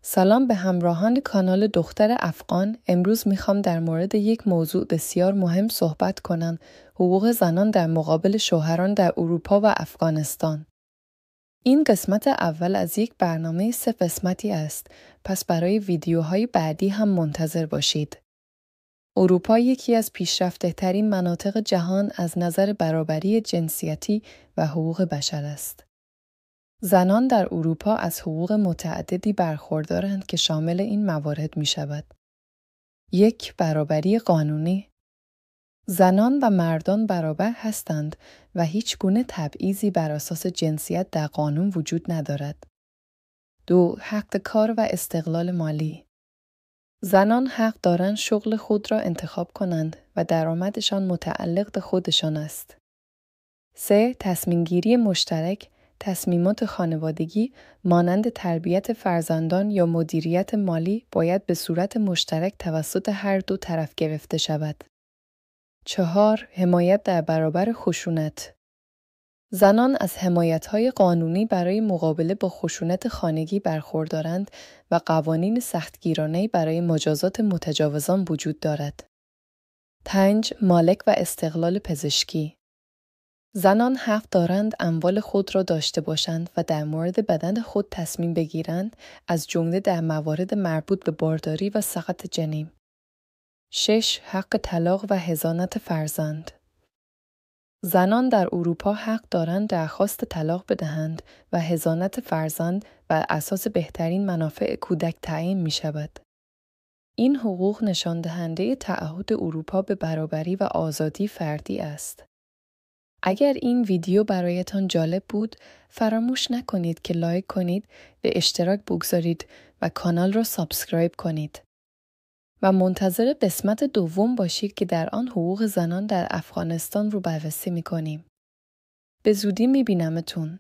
سلام به همراهان کانال دختر افغان. امروز میخوام در مورد یک موضوع بسیار مهم صحبت کنم: حقوق زنان در مقابل شوهران در اروپا و افغانستان. این قسمت اول از یک برنامه 3 قسمتی است، پس برای ویدیوهای بعدی هم منتظر باشید. اروپا یکی از پیشرفته ترین مناطق جهان از نظر برابری جنسیتی و حقوق بشر است. زنان در اروپا از حقوق متعددی برخوردارند که شامل این موارد می شود. 1. برابری قانونی. زنان و مردان برابر هستند و هیچ گونه تبعیضی بر اساس جنسیت در قانون وجود ندارد. 2. حق کار و استقلال مالی. زنان حق دارند شغل خود را انتخاب کنند و درآمدشان متعلق به خودشان است. 3. تصمیم‌گیری مشترک. تصمیمات خانوادگی مانند تربیت فرزندان یا مدیریت مالی باید به صورت مشترک توسط هر دو طرف گرفته شود. 4. حمایت در برابر خشونت. زنان از حمایت‌های قانونی برای مقابله با خشونت خانگی برخوردارند و قوانین سختگیرانه‌ای برای مجازات متجاوزان وجود دارد. 5. مالک و استقلال پزشکی. زنان حق دارند اموال خود را داشته باشند و در مورد بدن خود تصمیم بگیرند، از جمله در موارد مربوط به بارداری و سقط جنین. 6. حق طلاق و حضانت فرزند. زنان در اروپا حق دارند درخواست طلاق بدهند و حضانت فرزند بر اساس بهترین منافع کودک تعیین می شود. این حقوق نشان دهنده تعهد اروپا به برابری و آزادی فردی است. اگر این ویدیو برایتان جالب بود، فراموش نکنید که لایک کنید، به اشتراک بگذارید و کانال را سابسکرایب کنید. و منتظر قسمت دوم باشید که در آن حقوق زنان در افغانستان رو بررسی می‌کنیم. به زودی می‌بینمتون.